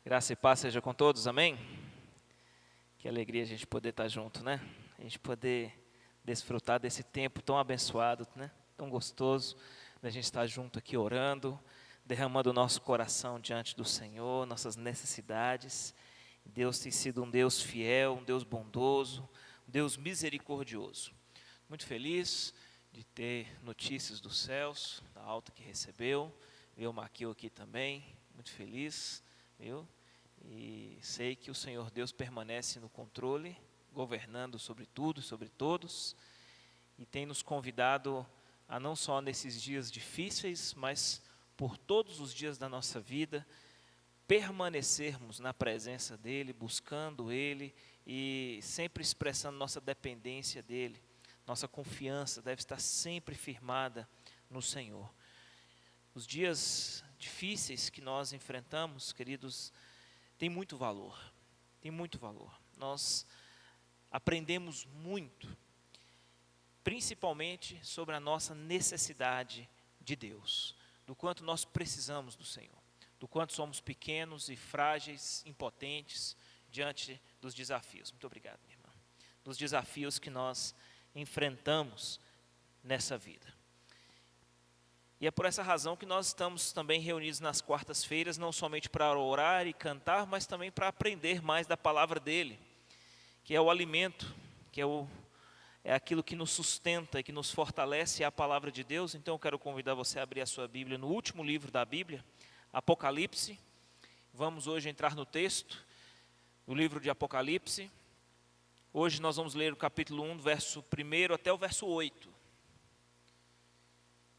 Graça e paz seja com todos, amém? Que alegria a gente poder estar junto, né? A gente poder desfrutar desse tempo tão abençoado, né? Tão gostoso, da gente estar junto aqui orando, derramando o nosso coração diante do Senhor, nossas necessidades. Deus tem sido um Deus fiel, um Deus bondoso, um Deus misericordioso. Muito feliz de ter notícias dos céus, da alta que recebeu, ver o Maquil aqui também, muito feliz, viu? E sei que o Senhor Deus permanece no controle, governando sobre tudo, sobre todos, e tem nos convidado a não só nesses dias difíceis, mas por todos os dias da nossa vida, permanecermos na presença dEle, buscando Ele e sempre expressando nossa dependência dEle. Nossa confiança deve estar sempre firmada no Senhor. Os dias difíceis que nós enfrentamos, queridos, tem muito valor, tem muito valor. Nós aprendemos muito, principalmente sobre a nossa necessidade de Deus, do quanto nós precisamos do Senhor, do quanto somos pequenos e frágeis, impotentes diante dos desafios. Muito obrigado, minha irmã. Dos desafios que nós enfrentamos nessa vida. E é por essa razão que nós estamos também reunidos nas quartas-feiras, não somente para orar e cantar, mas também para aprender mais da palavra dele, que é o alimento, que é aquilo que nos sustenta e que nos fortalece, é a palavra de Deus. Então eu quero convidar você a abrir a sua Bíblia no último livro da Bíblia, Apocalipse. Vamos hoje entrar no texto, no livro de Apocalipse. Hoje nós vamos ler o capítulo 1, verso 1 até o verso 8.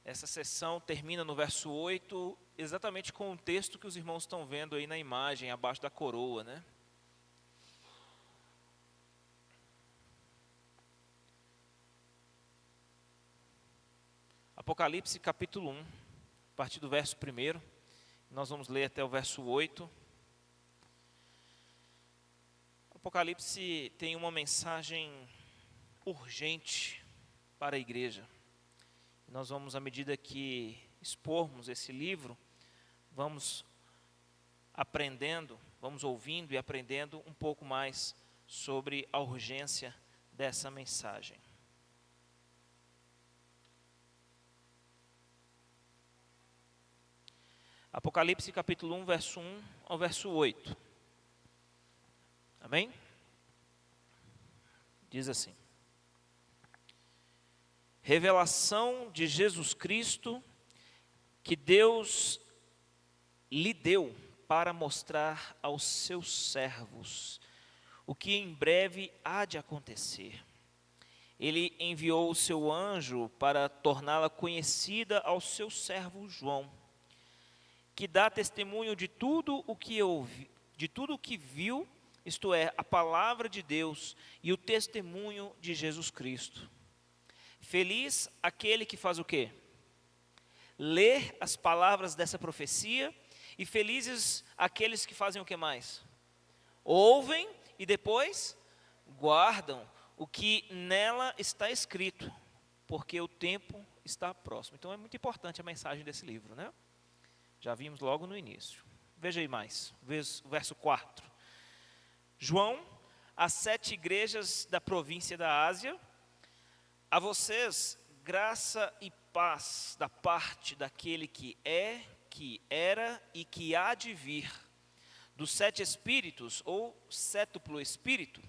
Essa sessão termina no verso 8, exatamente com o texto que os irmãos estão vendo aí na imagem, abaixo da coroa, né? Apocalipse capítulo 1, a partir do verso 1, nós vamos ler até o verso 8. Apocalipse tem uma mensagem urgente para a igreja. Nós vamos, à medida que expormos esse livro, vamos aprendendo, vamos ouvindo e aprendendo um pouco mais sobre a urgência dessa mensagem. Apocalipse capítulo 1, verso 1 ao verso 8. Amém? Diz assim: revelação de Jesus Cristo que Deus lhe deu para mostrar aos seus servos o que em breve há de acontecer. Ele enviou o seu anjo para torná-la conhecida ao seu servo João, que dá testemunho de tudo o que de tudo o que viu, isto é, a palavra de Deus e o testemunho de Jesus Cristo. Feliz aquele que faz o quê? Ler as palavras dessa profecia, e felizes aqueles que fazem o que mais? Ouvem e depois guardam o que nela está escrito, porque o tempo está próximo. Então é muito importante a mensagem desse livro, né? Já vimos logo no início. Veja aí mais, verso 4. João, às 7 igrejas da província da Ásia, a vocês, graça e paz da parte daquele que é, que era e que há de vir, dos 7 espíritos, ou sétuplo espírito,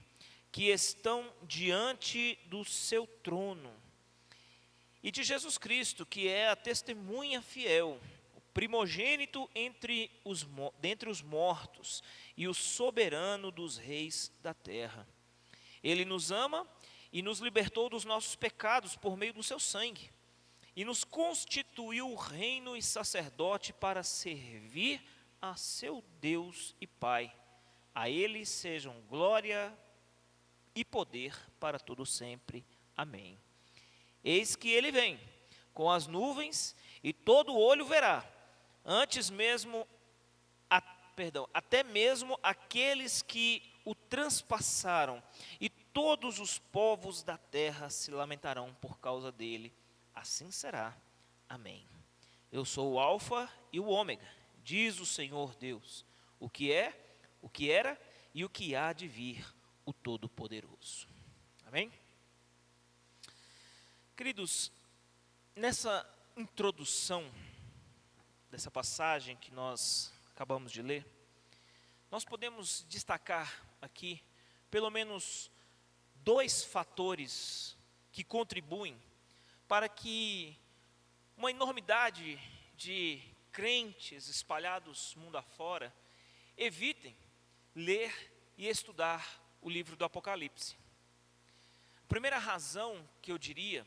que estão diante do seu trono, e de Jesus Cristo, que é a testemunha fiel, o primogênito dentre os mortos, e o soberano dos reis da terra. Ele nos ama e nos libertou dos nossos pecados por meio do seu sangue, e nos constituiu reino e sacerdote para servir a seu Deus e Pai. A Ele sejam glória e poder para todo sempre. Amém. Eis que Ele vem com as nuvens, e todo olho verá, até mesmo aqueles que o transpassaram, e todos os povos da terra se lamentarão por causa dele. Assim será. Amém. Eu sou o Alfa e o Ômega, diz o Senhor Deus, o que é, o que era e o que há de vir, o Todo-Poderoso. Amém? Queridos, nessa introdução dessa passagem que nós acabamos de ler, nós podemos destacar aqui pelo menos 2 fatores que contribuem para que uma enormidade de crentes espalhados mundo afora evitem ler e estudar o livro do Apocalipse. A primeira razão que eu diria,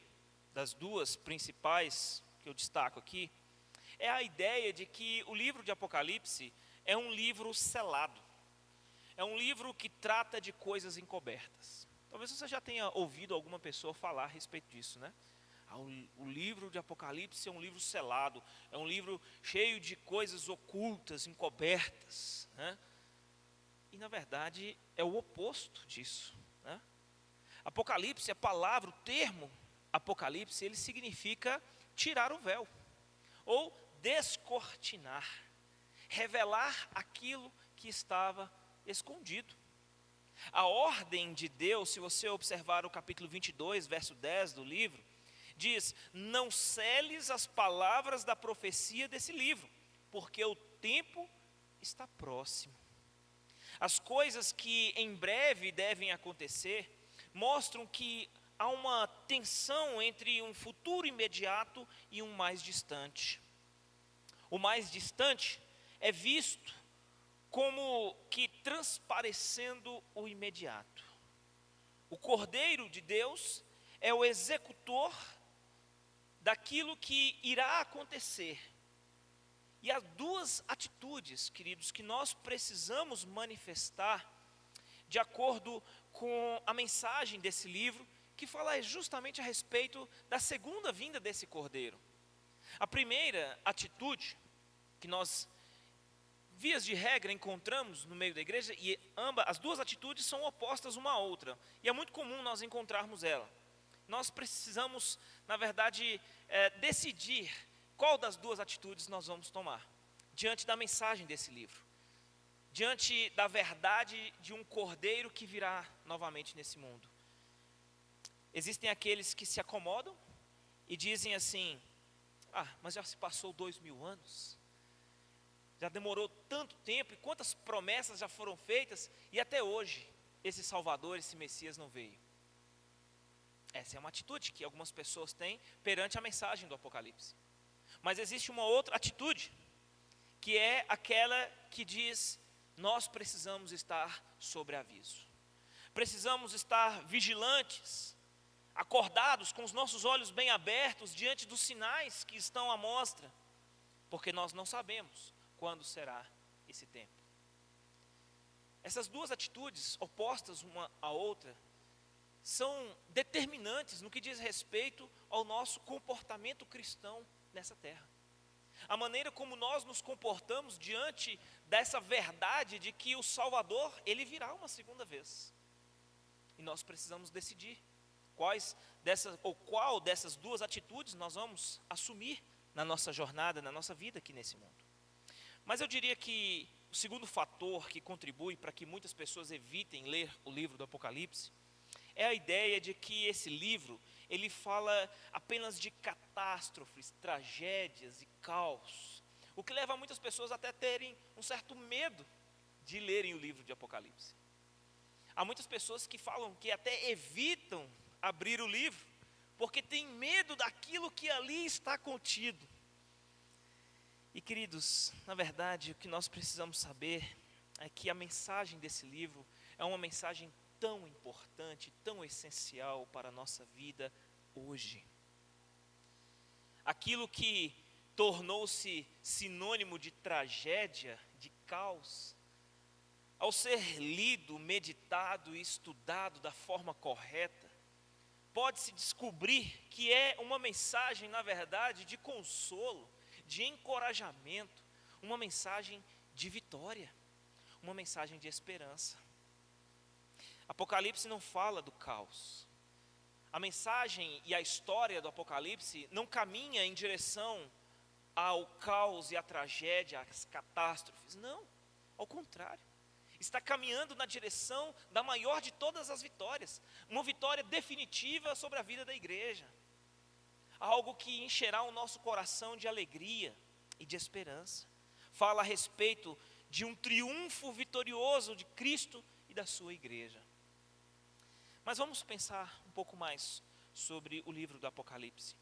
das 2 principais que eu destaco aqui, é a ideia de que o livro de Apocalipse é um livro selado. É um livro que trata de coisas encobertas. Talvez você já tenha ouvido alguma pessoa falar a respeito disso, né? O livro de Apocalipse é um livro selado, é um livro cheio de coisas ocultas, encobertas, né? E na verdade é o oposto disso, né? Apocalipse, a palavra, o termo Apocalipse, ele significa tirar o véu, ou descortinar, revelar aquilo que estava escondido. A ordem de Deus, se você observar o capítulo 22, verso 10 do livro, diz: não seles as palavras da profecia desse livro, porque o tempo está próximo. As coisas que em breve devem acontecer mostram que há uma tensão entre um futuro imediato e um mais distante. O mais distante é visto como que transparecendo o imediato. O Cordeiro de Deus é o executor daquilo que irá acontecer. E há 2 atitudes, queridos, que nós precisamos manifestar de acordo com a mensagem desse livro, que fala justamente a respeito da segunda vinda desse Cordeiro. A primeira atitude que nós, vias de regra, encontramos no meio da igreja, e as 2 atitudes são opostas uma à outra, e é muito comum nós encontrarmos ela. Nós precisamos, na verdade, decidir qual das 2 atitudes nós vamos tomar, diante da mensagem desse livro, diante da verdade de um Cordeiro que virá novamente nesse mundo. Existem aqueles que se acomodam e dizem assim: mas já se passou 2000 anos, já demorou tanto tempo, e quantas promessas já foram feitas, e até hoje esse Salvador, esse Messias não veio. Essa é uma atitude que algumas pessoas têm perante a mensagem do Apocalipse. Mas existe uma outra atitude, que é aquela que diz: nós precisamos estar sobre aviso, precisamos estar vigilantes, acordados, com os nossos olhos bem abertos diante dos sinais que estão à mostra, porque nós não sabemos quando será esse tempo. Essas 2 atitudes, opostas uma à outra, são determinantes no que diz respeito ao nosso comportamento cristão nessa terra. A maneira como nós nos comportamos diante dessa verdade de que o Salvador, ele virá uma segunda vez. E nós precisamos decidir qual dessas 2 atitudes nós vamos assumir na nossa jornada, na nossa vida aqui nesse mundo. Mas eu diria que o segundo fator que contribui para que muitas pessoas evitem ler o livro do Apocalipse é a ideia de que esse livro, ele fala apenas de catástrofes, tragédias e caos, o que leva muitas pessoas até terem um certo medo de lerem o livro de Apocalipse. Há muitas pessoas que falam que até evitam abrir o livro, porque têm medo daquilo que ali está contido. E queridos, na verdade, o que nós precisamos saber é que a mensagem desse livro é uma mensagem tão importante, tão essencial para a nossa vida hoje. Aquilo que tornou-se sinônimo de tragédia, de caos, ao ser lido, meditado e estudado da forma correta, pode-se descobrir que é uma mensagem, na verdade, de consolo, de encorajamento, uma mensagem de vitória, uma mensagem de esperança. Apocalipse não fala do caos. A mensagem e a história do Apocalipse não caminha em direção ao caos e à tragédia, às catástrofes. Não, ao contrário. está caminhando na direção da maior de todas as vitórias, uma vitória definitiva sobre a vida da igreja, algo que encherá o nosso coração de alegria e de esperança. Fala a respeito de um triunfo vitorioso de Cristo e da sua igreja. Mas vamos pensar um pouco mais sobre o livro do Apocalipse.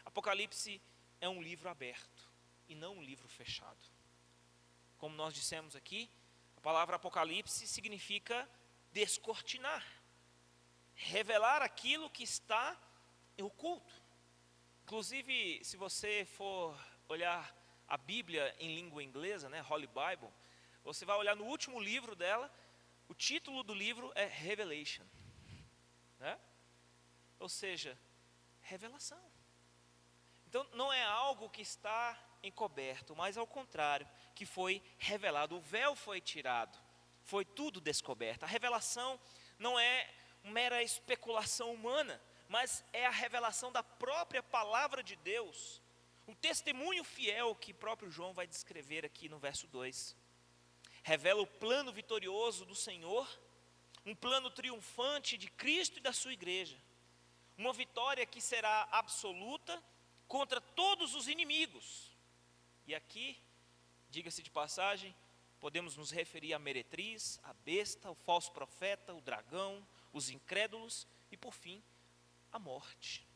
Apocalipse é um livro aberto e não um livro fechado. Como nós dissemos aqui, a palavra Apocalipse significa descortinar, revelar aquilo que está oculto. Inclusive, se você for olhar a Bíblia em língua inglesa, Holy Bible, você vai olhar no último livro dela, o título do livro é Revelation, ou seja, revelação. Então não é algo que está encoberto, mas ao contrário, que foi revelado, o véu foi tirado, foi tudo descoberto. A revelação não é mera especulação humana, mas é a revelação da própria palavra de Deus, o testemunho fiel que próprio João vai descrever aqui no verso 2. Revela o plano vitorioso do Senhor, um plano triunfante de Cristo e da sua igreja, uma vitória que será absoluta contra todos os inimigos. E aqui, diga-se de passagem, podemos nos referir à meretriz, à besta, ao falso profeta, o dragão, os incrédulos e, por fim, a morte.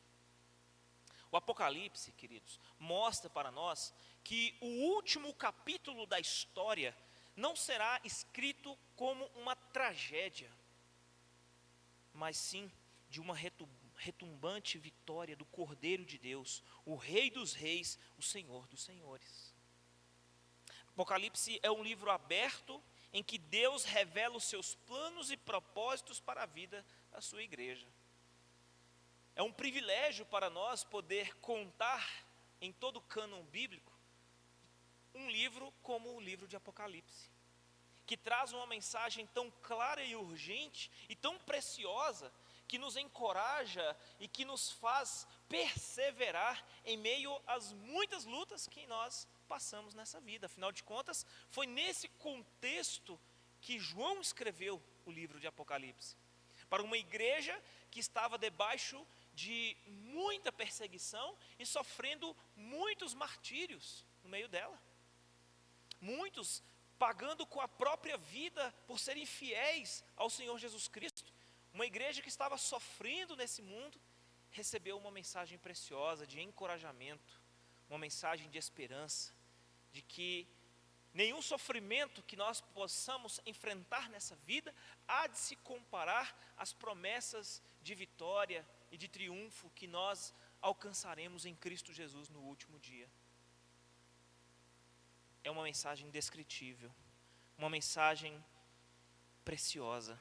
O Apocalipse, queridos, mostra para nós que o último capítulo da história não será escrito como uma tragédia, mas sim de uma retumbante vitória do Cordeiro de Deus, o Rei dos Reis, o Senhor dos Senhores. Apocalipse é um livro aberto em que Deus revela os seus planos e propósitos para a vida da sua igreja. É um privilégio para nós poder contar em todo o cânon bíblico um livro como o livro de Apocalipse, que traz uma mensagem tão clara e urgente e tão preciosa, que nos encoraja e que nos faz perseverar em meio às muitas lutas que nós passamos nessa vida. Afinal de contas, foi nesse contexto que João escreveu o livro de Apocalipse, para uma igreja que estava debaixo de muita perseguição e sofrendo muitos martírios no meio dela. Muitos pagando com a própria vida por serem fiéis ao Senhor Jesus Cristo. Uma igreja que estava sofrendo nesse mundo, recebeu uma mensagem preciosa de encorajamento, uma mensagem de esperança, de que nenhum sofrimento que nós possamos enfrentar nessa vida há de se comparar às promessas de vitória e de triunfo que nós alcançaremos em Cristo Jesus no último dia. É uma mensagem indescritível, uma mensagem preciosa,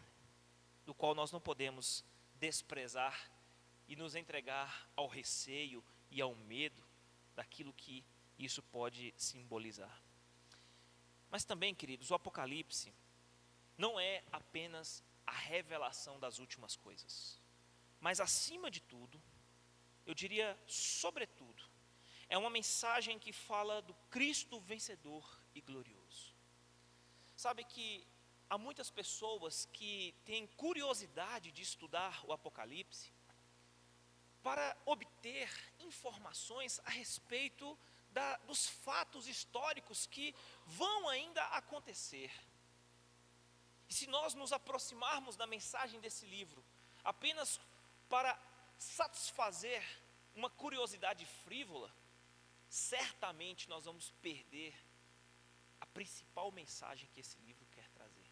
do qual nós não podemos desprezar e nos entregar ao receio e ao medo daquilo que isso pode simbolizar. Mas também, queridos, o Apocalipse não é apenas a revelação das últimas coisas, mas acima de tudo, eu diria sobretudo, é uma mensagem que fala do Cristo vencedor e glorioso. Sabe que há muitas pessoas que têm curiosidade de estudar o Apocalipse para obter informações a respeito dos fatos históricos que vão ainda acontecer. E se nós nos aproximarmos da mensagem desse livro apenas para satisfazer uma curiosidade frívola, certamente nós vamos perder a principal mensagem que esse livro quer trazer,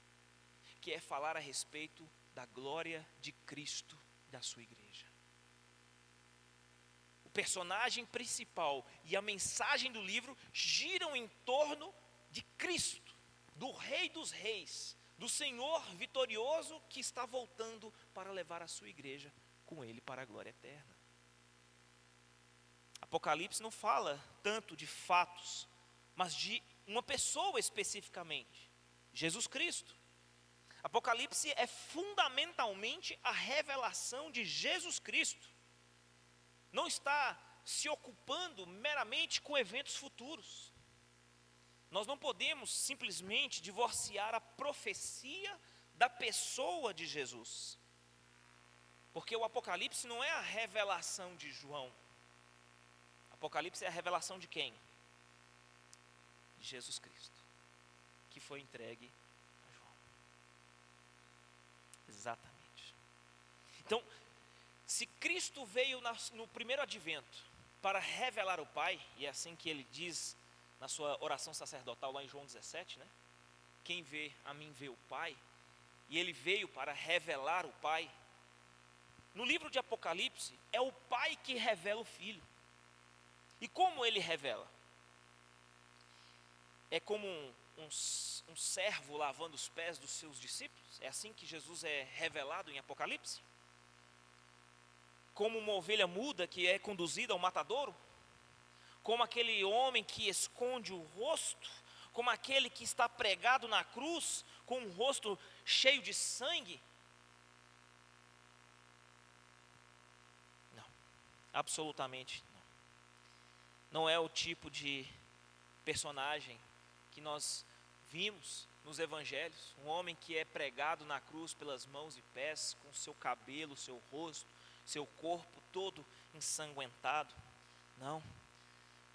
que é falar a respeito da glória de Cristo e da sua igreja. O personagem principal e a mensagem do livro giram em torno de Cristo, do Rei dos Reis, do Senhor vitorioso que está voltando para levar a sua igreja com Ele para a glória eterna. Apocalipse não fala tanto de fatos, mas de uma pessoa especificamente, Jesus Cristo. Apocalipse é fundamentalmente a revelação de Jesus Cristo. Não está se ocupando meramente com eventos futuros. Nós não podemos simplesmente divorciar a profecia da pessoa de Jesus. Porque o Apocalipse não é a revelação de João. Apocalipse é a revelação de quem? De Jesus Cristo, que foi entregue a João. Exatamente. Então, se Cristo veio no primeiro advento para revelar o Pai, e é assim que ele diz na sua oração sacerdotal lá em João 17, né? Quem vê a mim vê o Pai, e ele veio para revelar o Pai. No livro de Apocalipse, é o Pai que revela o Filho. E como ele revela? É como um servo lavando os pés dos seus discípulos? É assim que Jesus é revelado em Apocalipse? Como uma ovelha muda que é conduzida ao matadouro? Como aquele homem que esconde o rosto? Como aquele que está pregado na cruz com um rosto cheio de sangue? Não, absolutamente não. Não é o tipo de personagem que nós vimos nos evangelhos, um homem que é pregado na cruz pelas mãos e pés, com seu cabelo, seu rosto, seu corpo todo ensanguentado. Não,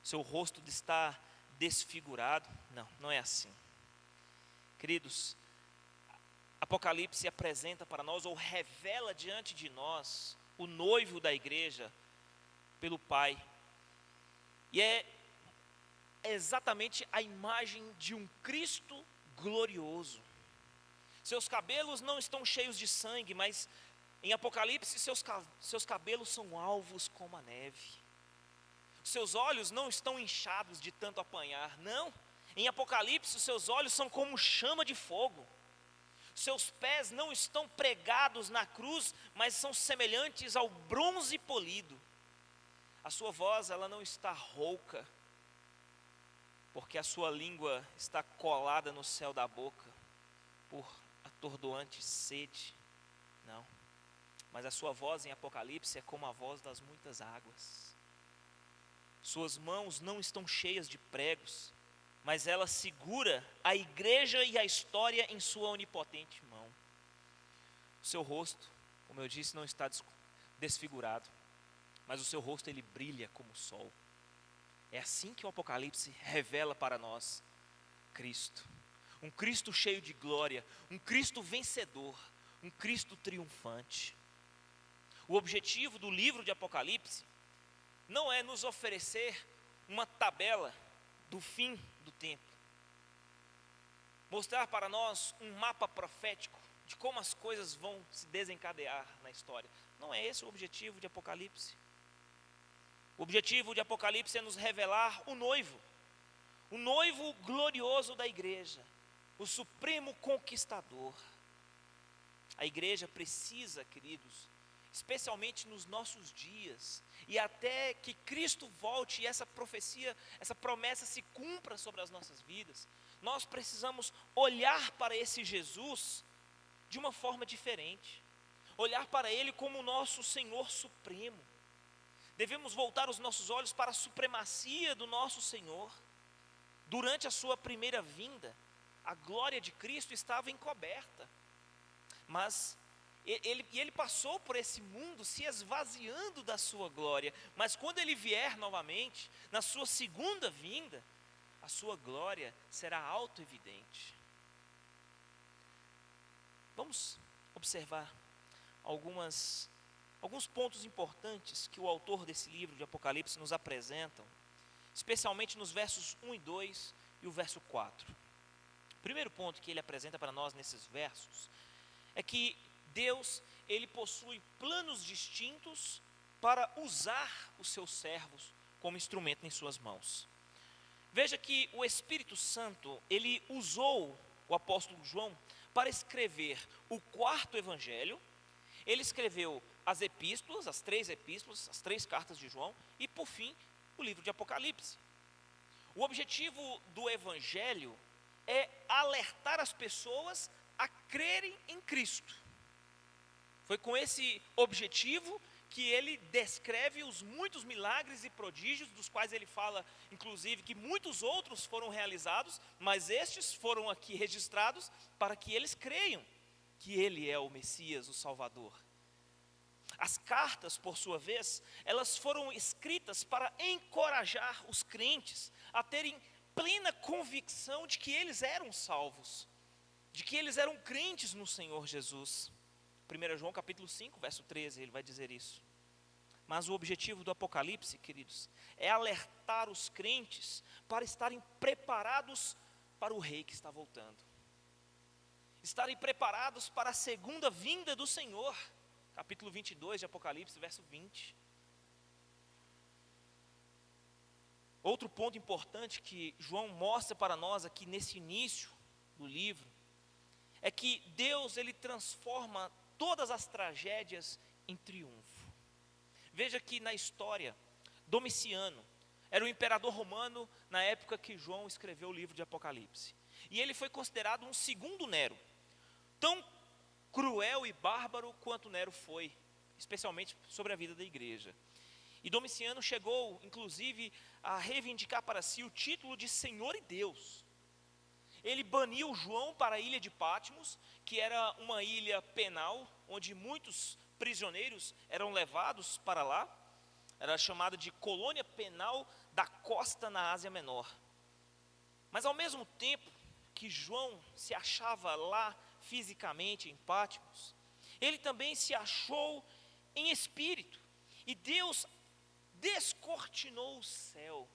seu rosto está desfigurado. Não, não é assim. Queridos, Apocalipse apresenta para nós, ou revela diante de nós, o noivo da igreja pelo Pai. E é exatamente a imagem de um Cristo glorioso. Seus cabelos não estão cheios de sangue, mas em Apocalipse seus cabelos são alvos como a neve. Seus olhos não estão inchados de tanto apanhar, não. Em Apocalipse seus olhos são como chama de fogo. Seus pés não estão pregados na cruz, mas são semelhantes ao bronze polido. A sua voz, ela não está rouca, porque a sua língua está colada no céu da boca, por atordoante sede. Não, mas a sua voz em Apocalipse é como a voz das muitas águas. Suas mãos não estão cheias de pregos, mas ela segura a igreja e a história em sua onipotente mão. O seu rosto, como eu disse, não está desfigurado, mas o seu rosto ele brilha como o sol. É assim que o Apocalipse revela para nós Cristo. Um Cristo cheio de glória, um Cristo vencedor, um Cristo triunfante. O objetivo do livro de Apocalipse não é nos oferecer uma tabela do fim do tempo, mostrar para nós um mapa profético de como as coisas vão se desencadear na história. Não é esse o objetivo de Apocalipse. O objetivo de Apocalipse é nos revelar o noivo glorioso da igreja, o supremo conquistador. A igreja precisa, queridos, especialmente nos nossos dias, e até que Cristo volte e essa profecia, essa promessa se cumpra sobre as nossas vidas, nós precisamos olhar para esse Jesus de uma forma diferente, olhar para Ele como o nosso Senhor supremo. Devemos voltar os nossos olhos para a supremacia do nosso Senhor. Durante a sua primeira vinda, a glória de Cristo estava encoberta, mas ele passou por esse mundo se esvaziando da sua glória, mas quando ele vier novamente, na sua segunda vinda, a sua glória será auto-evidente. Vamos observar alguns pontos importantes que o autor desse livro de Apocalipse nos apresentam, especialmente nos versos 1 e 2 e o verso 4. O primeiro ponto que ele apresenta para nós nesses versos é que Deus, ele possui planos distintos para usar os seus servos como instrumento em suas mãos. Veja que o Espírito Santo, ele usou o apóstolo João para escrever o quarto evangelho. Ele escreveu as epístolas, as três cartas de João, e por fim, o livro de Apocalipse. O objetivo do evangelho é alertar as pessoas a crerem em Cristo. Foi com esse objetivo que ele descreve os muitos milagres e prodígios, dos quais ele fala, inclusive, que muitos outros foram realizados, mas estes foram aqui registrados para que eles creiam que ele é o Messias, o Salvador. As cartas, por sua vez, elas foram escritas para encorajar os crentes a terem plena convicção de que eles eram salvos, de que eles eram crentes no Senhor Jesus. 1 João capítulo 5, verso 13, ele vai dizer isso. Mas o objetivo do Apocalipse, queridos, é alertar os crentes para estarem preparados para o rei que está voltando. Estarem preparados para a segunda vinda do Senhor. Capítulo 22 de Apocalipse, verso 20. Outro ponto importante que João mostra para nós aqui nesse início do livro, é que Deus, ele transforma todas as tragédias em triunfo. Veja que na história, Domiciano era o imperador romano na época que João escreveu o livro de Apocalipse. E ele foi considerado um segundo Nero, tão cruel e bárbaro quanto Nero foi, especialmente sobre a vida da igreja. E Domiciano chegou, inclusive, a reivindicar para si o título de Senhor e Deus. Ele baniu João para a ilha de Patmos, que era uma ilha penal, onde muitos prisioneiros eram levados para lá. Era chamada de colônia penal da costa na Ásia Menor. Mas ao mesmo tempo que João se achava lá fisicamente em Patmos, ele também se achou em espírito. E Deus descortinou o céu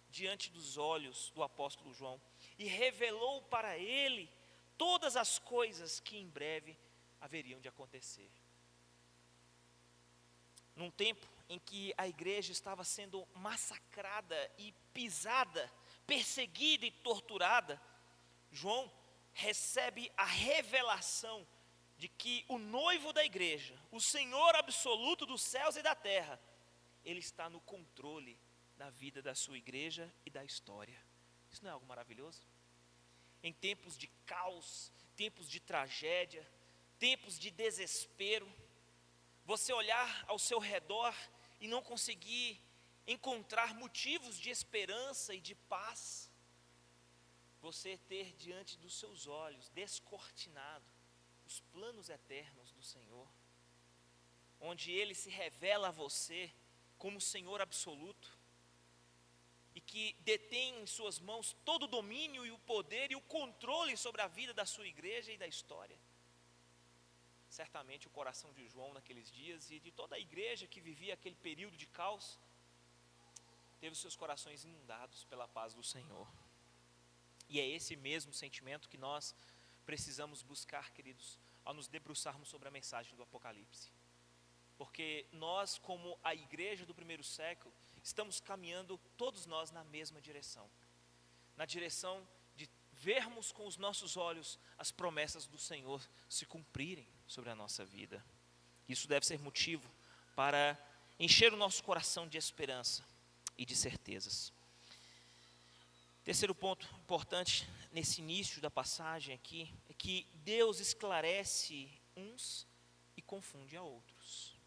diante dos olhos do apóstolo João e revelou para ele todas as coisas que em breve haveriam de acontecer. Num tempo em que a igreja estava sendo massacrada e pisada, perseguida e torturada, João recebe a revelação de que o noivo da igreja, o Senhor absoluto dos céus e da terra, ele está no controle da vida da sua igreja e da história. Isso não é algo maravilhoso? Em tempos de caos, tempos de tragédia, tempos de desespero, você olhar ao seu redor e não conseguir encontrar motivos de esperança e de paz, você ter diante dos seus olhos, descortinado, os planos eternos do Senhor, onde Ele se revela a você como Senhor absoluto, e que detém em suas mãos todo o domínio e o poder e o controle sobre a vida da sua igreja e da história. Certamente o coração de João naqueles dias e de toda a igreja que vivia aquele período de caos, teve os seus corações inundados pela paz do Senhor. E é esse mesmo sentimento que nós precisamos buscar, queridos, ao nos debruçarmos sobre a mensagem do Apocalipse. Porque nós, como a igreja do primeiro século, estamos caminhando todos nós na mesma direção. Na direção de vermos com os nossos olhos as promessas do Senhor se cumprirem sobre a nossa vida. Isso deve ser motivo para encher o nosso coração de esperança e de certezas. Terceiro ponto importante nesse início da passagem aqui é que Deus esclarece uns e confunde a outros.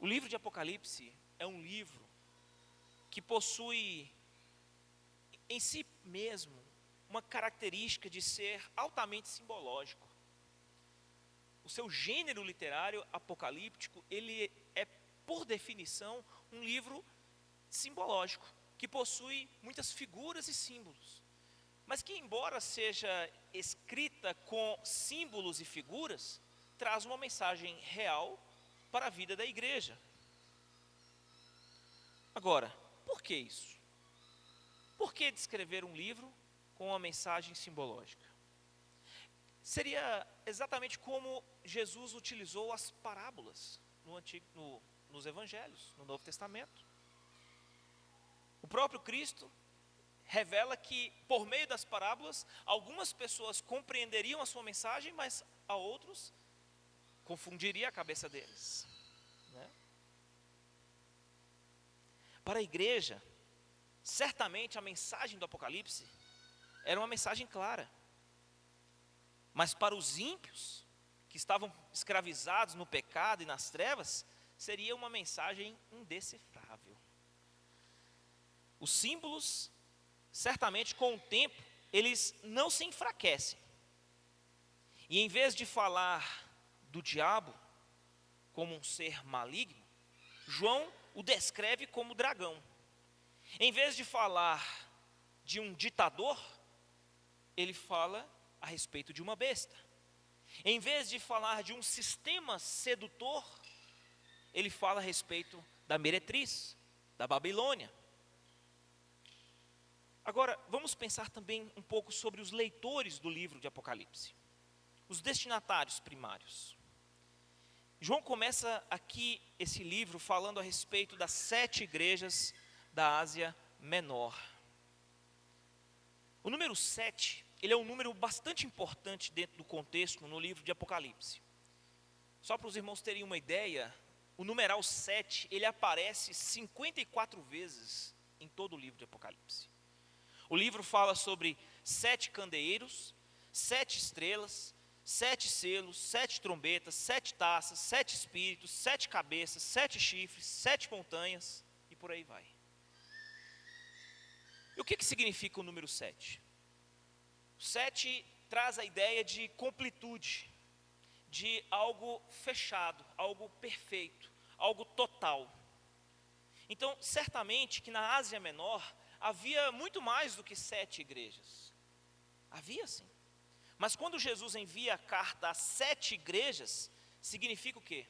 O livro de Apocalipse é um livro que possui em si mesmo uma característica de ser altamente simbológico. O seu gênero literário apocalíptico, ele é, por definição, um livro simbológico, que possui muitas figuras e símbolos, mas que, embora seja escrita com símbolos e figuras, traz uma mensagem real para a vida da igreja. Agora, por que isso? Por que descrever um livro com uma mensagem simbológica? Seria exatamente como Jesus utilizou as parábolas nos evangelhos, no Novo Testamento. O próprio Cristo revela que, por meio das parábolas, algumas pessoas compreenderiam a sua mensagem, mas a outros confundiria a cabeça deles, né? Para a igreja, certamente a mensagem do Apocalipse era uma mensagem clara, mas para os ímpios, que estavam escravizados no pecado e nas trevas, seria uma mensagem indecifrável. Os símbolos, certamente com o tempo, eles não se enfraquecem. E em vez de falar do diabo como um ser maligno, João o descreve como dragão. Em vez de falar de um ditador, ele fala a respeito de uma besta. Em vez de falar de um sistema sedutor, ele fala a respeito da meretriz, da Babilônia. Agora, vamos pensar também um pouco sobre os leitores do livro de Apocalipse, os destinatários primários. João começa aqui esse livro falando a respeito das 7 igrejas da Ásia Menor. O número 7, ele é um número bastante importante dentro do contexto no livro de Apocalipse. Só para os irmãos terem uma ideia, o numeral 7, ele aparece 54 vezes em todo o livro de Apocalipse. O livro fala sobre 7 candeeiros, 7 estrelas, 7 selos, 7 trombetas, 7 taças, 7 espíritos, 7 cabeças, 7 chifres, 7 montanhas e por aí vai. E o que significa o número 7? O 7 traz a ideia de completude, de algo fechado, algo perfeito, algo total. Então, certamente que na Ásia Menor havia muito mais do que 7 igrejas. Havia sim. Mas quando Jesus envia a carta a 7 igrejas, significa o quê?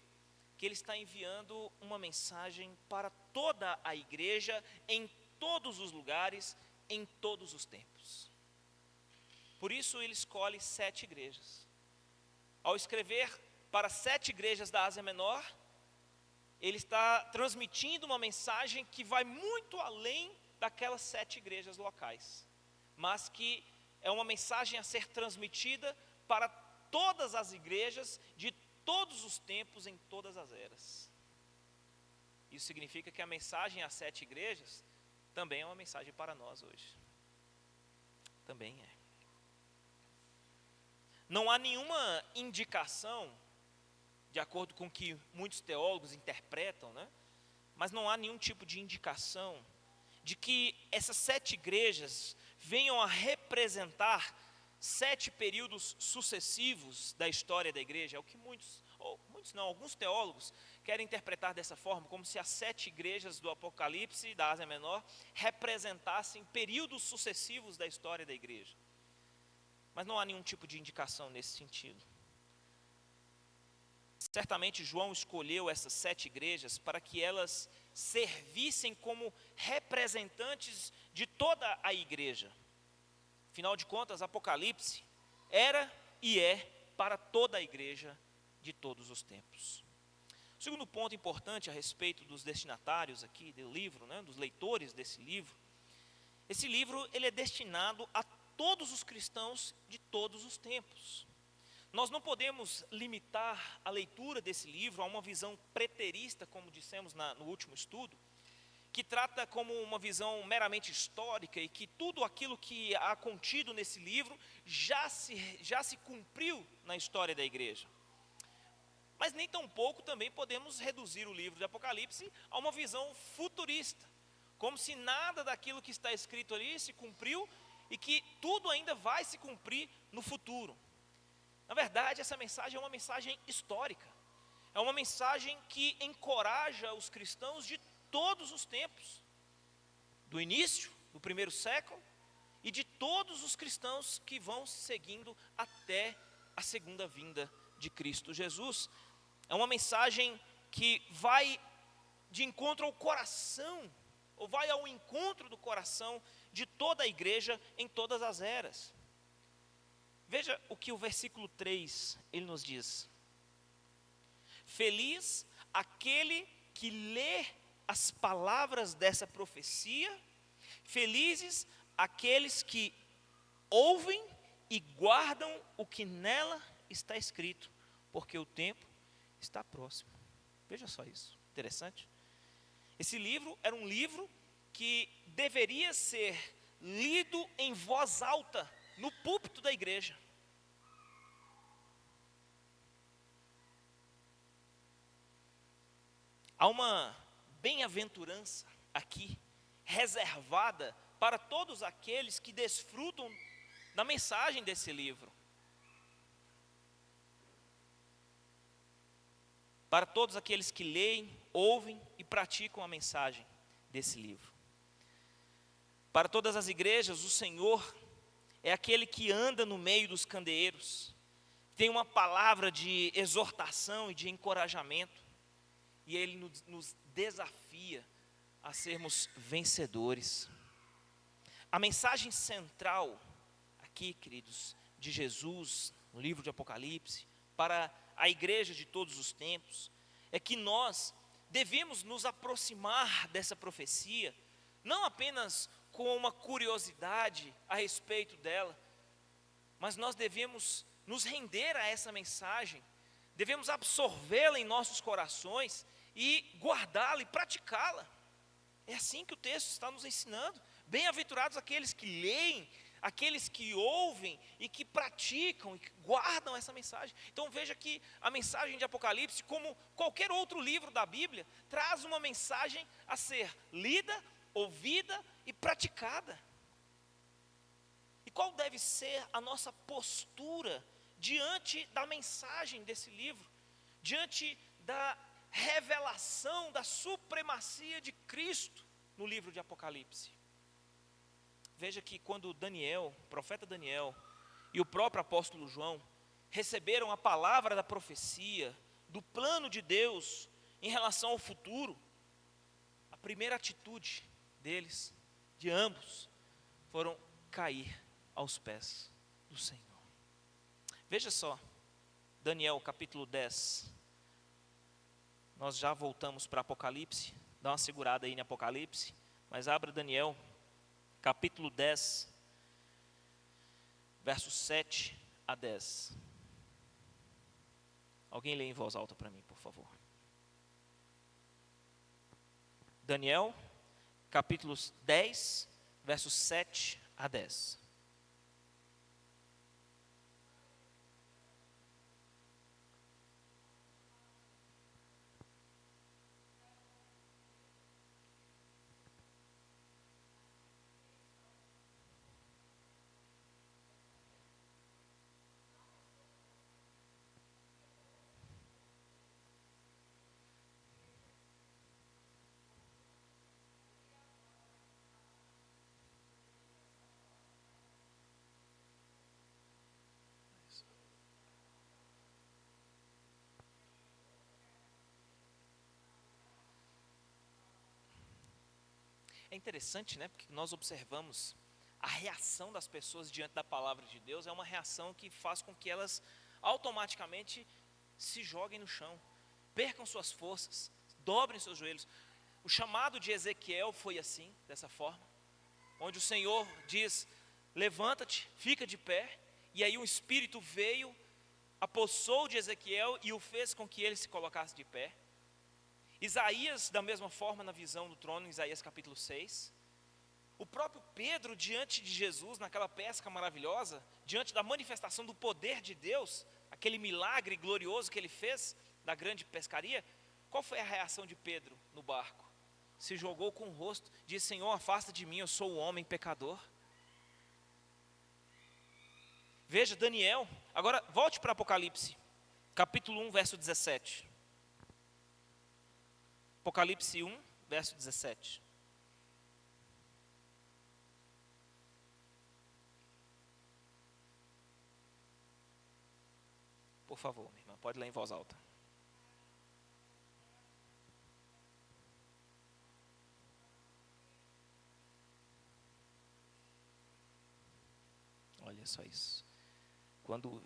Que ele está enviando uma mensagem para toda a igreja, em todos os lugares, em todos os tempos. Por isso ele escolhe 7 igrejas. Ao escrever para 7 igrejas da Ásia Menor, ele está transmitindo uma mensagem que vai muito além daquelas 7 igrejas locais, mas que é uma mensagem a ser transmitida para todas as igrejas de todos os tempos, em todas as eras. Isso significa que a mensagem às 7 igrejas também é uma mensagem para nós hoje. Também é. Não há nenhuma indicação, de acordo com o que muitos teólogos interpretam, mas não há nenhum tipo de indicação de que essas 7 igrejas venham a representar 7 períodos sucessivos da história da igreja. É o que alguns teólogos querem interpretar dessa forma, como se as 7 igrejas do Apocalipse, da Ásia Menor, representassem períodos sucessivos da história da igreja. Mas não há nenhum tipo de indicação nesse sentido. Certamente João escolheu essas 7 igrejas para que elas servissem como representantes de toda a igreja. Afinal de contas, Apocalipse era e é para toda a igreja de todos os tempos. O segundo ponto importante a respeito dos destinatários aqui do livro, dos leitores desse livro, esse livro ele é destinado a todos os cristãos de todos os tempos. Nós não podemos limitar a leitura desse livro a uma visão preterista, como dissemos no último estudo, que trata como uma visão meramente histórica e que tudo aquilo que há contido nesse livro já se cumpriu na história da igreja. Mas nem tampouco também podemos reduzir o livro de Apocalipse a uma visão futurista, como se nada daquilo que está escrito ali se cumpriu e que tudo ainda vai se cumprir no futuro. Na verdade, essa mensagem é uma mensagem histórica. É uma mensagem que encoraja os cristãos de todos os tempos. Do início, do primeiro século, e de todos os cristãos que vão seguindo até a segunda vinda de Cristo Jesus. É uma mensagem que vai de encontro ao coração, ou vai ao encontro do coração de toda a igreja em todas as eras. Veja o que o versículo 3, ele nos diz. Feliz aquele que lê as palavras dessa profecia, felizes aqueles que ouvem e guardam o que nela está escrito, porque o tempo está próximo. Veja só isso, interessante. Esse livro era um livro que deveria ser lido em voz alta no púlpito da igreja. há uma bem-aventurança aqui, reservada para todos aqueles que desfrutam da mensagem desse livro. Para todos aqueles que leem, ouvem e praticam a mensagem desse livro. Para todas as igrejas, o Senhor é aquele que anda no meio dos candeeiros, tem uma palavra de exortação e de encorajamento, e Ele nos desafia a sermos vencedores. A mensagem central aqui, queridos, de Jesus, no livro de Apocalipse, para a igreja de todos os tempos, é que nós devemos nos aproximar dessa profecia, não apenas com uma curiosidade a respeito dela, mas nós devemos nos render a essa mensagem, devemos absorvê-la em nossos corações e guardá-la e praticá-la. É assim que o texto está nos ensinando. Bem-aventurados aqueles que leem, aqueles que ouvem e que praticam e que guardam essa mensagem. Então veja que a mensagem de Apocalipse, como qualquer outro livro da Bíblia, traz uma mensagem a ser lida, ouvida e praticada. E qual deve ser a nossa postura diante da mensagem desse livro, diante da revelação da supremacia de Cristo no livro de Apocalipse? Veja que quando Daniel, o profeta Daniel e o próprio apóstolo João receberam a palavra da profecia, do plano de Deus em relação ao futuro, a primeira atitude deles, de ambos, foram cair aos pés do Senhor. Veja só, Daniel capítulo 10, nós já voltamos para Apocalipse, dá uma segurada aí em Apocalipse, mas abra Daniel capítulo 10, versos 7 a 10. Alguém lê em voz alta para mim, por favor. Daniel, capítulo 10, versos 7 a 10. É interessante, né? Porque nós observamos a reação das pessoas diante da palavra de Deus, é uma reação que faz com que elas automaticamente se joguem no chão, percam suas forças, dobrem seus joelhos. O chamado de Ezequiel foi assim, dessa forma, onde o Senhor diz: levanta-te, fica de pé, e aí um espírito veio, apossou de Ezequiel e o fez com que ele se colocasse de pé. Isaías, da mesma forma, na visão do trono, em Isaías capítulo 6. O próprio Pedro, diante de Jesus, naquela pesca maravilhosa, diante da manifestação do poder de Deus, aquele milagre glorioso que ele fez, da grande pescaria, qual foi a reação de Pedro no barco? Se jogou com o rosto, disse: Senhor, afasta de mim, eu sou um homem pecador. Veja, Daniel, agora volte para Apocalipse, capítulo 1, verso 17. Apocalipse 1, verso 17. Por favor, minha irmã, pode ler em voz alta. Olha só isso. Quando...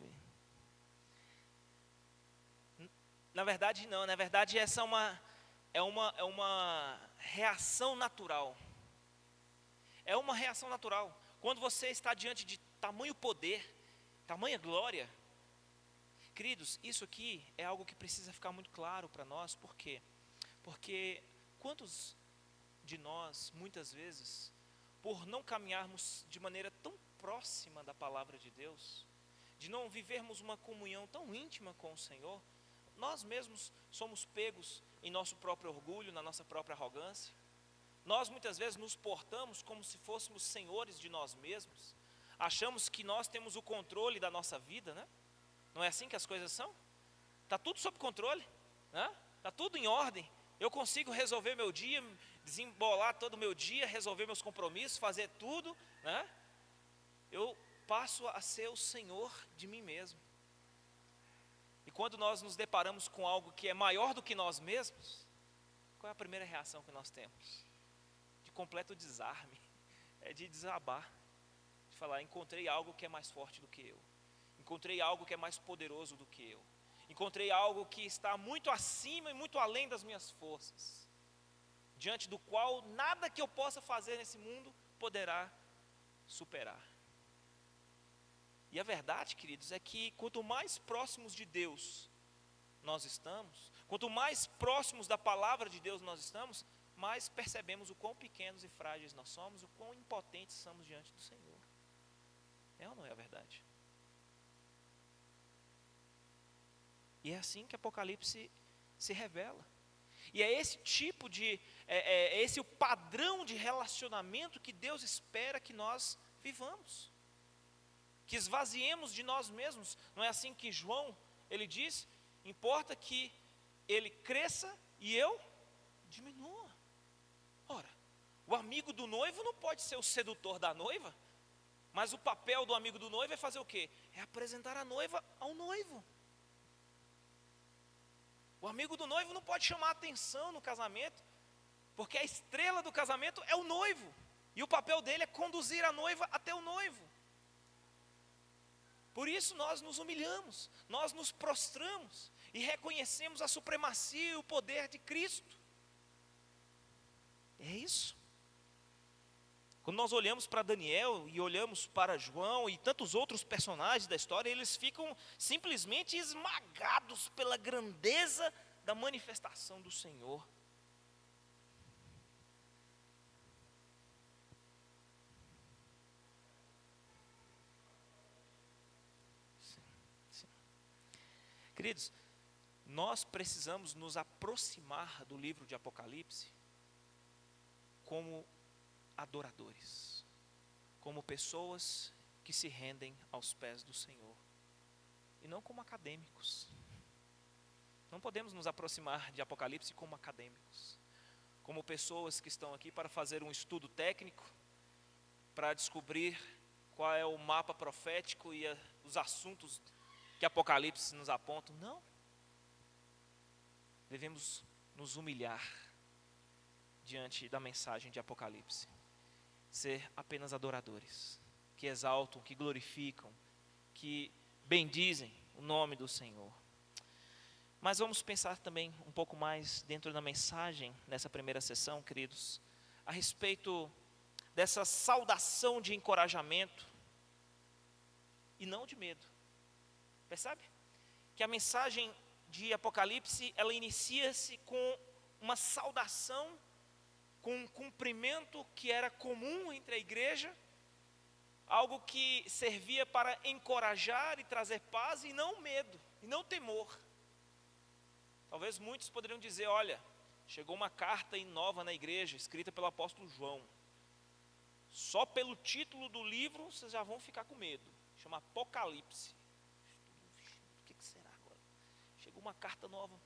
Na verdade, não. Na verdade, essa é uma reação natural. É uma reação natural. Quando você está diante de tamanho poder, tamanha glória, queridos, isso aqui é algo que precisa ficar muito claro para nós. Por quê? Porque quantos de nós, muitas vezes, por não caminharmos de maneira tão próxima da palavra de Deus, de não vivermos uma comunhão tão íntima com o Senhor, nós mesmos somos pegos em nosso próprio orgulho, na nossa própria arrogância. Nós muitas vezes nos portamos como se fôssemos senhores de nós mesmos. Achamos que nós temos o controle da nossa vida, né? Não é assim que as coisas são? Está tudo sob controle, né? Está tudo em ordem. Eu consigo resolver meu dia, desembolar todo o meu dia, resolver meus compromissos, fazer tudo, né? Eu passo a ser o senhor de mim mesmo. E quando nós nos deparamos com algo que é maior do que nós mesmos, qual é a primeira reação que nós temos? De completo desarme, é de desabar, de falar, encontrei algo que é mais forte do que eu, encontrei algo que é mais poderoso do que eu, encontrei algo que está muito acima e muito além das minhas forças, diante do qual nada que eu possa fazer nesse mundo poderá superar. E a verdade, queridos, é que quanto mais próximos de Deus nós estamos, quanto mais próximos da palavra de Deus nós estamos, mais percebemos o quão pequenos e frágeis nós somos, o quão impotentes somos diante do Senhor. É ou não é a verdade? E é assim que Apocalipse se revela. E é esse tipo de, esse o padrão de relacionamento que Deus espera que nós vivamos. Que esvaziemos de nós mesmos. Não é assim que João, ele diz, importa que ele cresça e eu diminua. Ora, o amigo do noivo não pode ser o sedutor da noiva, mas o papel do amigo do noivo é fazer o quê? É apresentar a noiva ao noivo. O amigo do noivo não pode chamar atenção no casamento, porque a estrela do casamento é o noivo, e o papel dele é conduzir a noiva até o noivo. Por isso nós nos humilhamos, nós nos prostramos e reconhecemos a supremacia e o poder de Cristo. É isso. Quando nós olhamos para Daniel e olhamos para João e tantos outros personagens da história, eles ficam simplesmente esmagados pela grandeza da manifestação do Senhor. Queridos, nós precisamos nos aproximar do livro de Apocalipse como adoradores, como pessoas que se rendem aos pés do Senhor, e não como acadêmicos. Não podemos nos aproximar de Apocalipse como acadêmicos, como pessoas que estão aqui para fazer um estudo técnico, para descobrir qual é o mapa profético e os assuntos que Apocalipse nos aponta. Não. Devemos nos humilhar diante da mensagem de Apocalipse. Ser apenas adoradores, que exaltam, que glorificam, que bendizem o nome do Senhor. Mas vamos pensar também um pouco mais dentro da mensagem, nessa primeira sessão, queridos, a respeito dessa saudação de encorajamento e não de medo. Percebe? Que a mensagem de Apocalipse, ela inicia-se com uma saudação, com um cumprimento que era comum entre a igreja, algo que servia para encorajar e trazer paz e não medo, e não temor. Talvez muitos poderiam dizer, olha, chegou uma carta nova na igreja, escrita pelo apóstolo João. Só pelo título do livro, vocês já vão ficar com medo. Chama Apocalipse. Será agora? Chegou uma carta nova.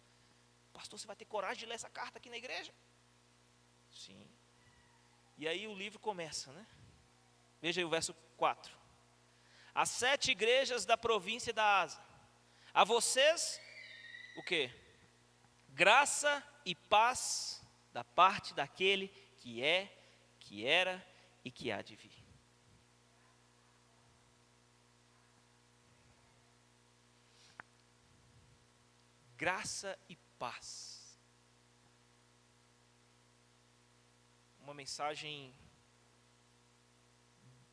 Pastor, você vai ter coragem de ler essa carta aqui na igreja? Sim. E aí o livro começa, né? Veja aí o verso 4. As 7 igrejas da província da Ásia. A vocês, o quê? Graça e paz da parte daquele que é, que era e que há de vir. Graça e paz. Uma mensagem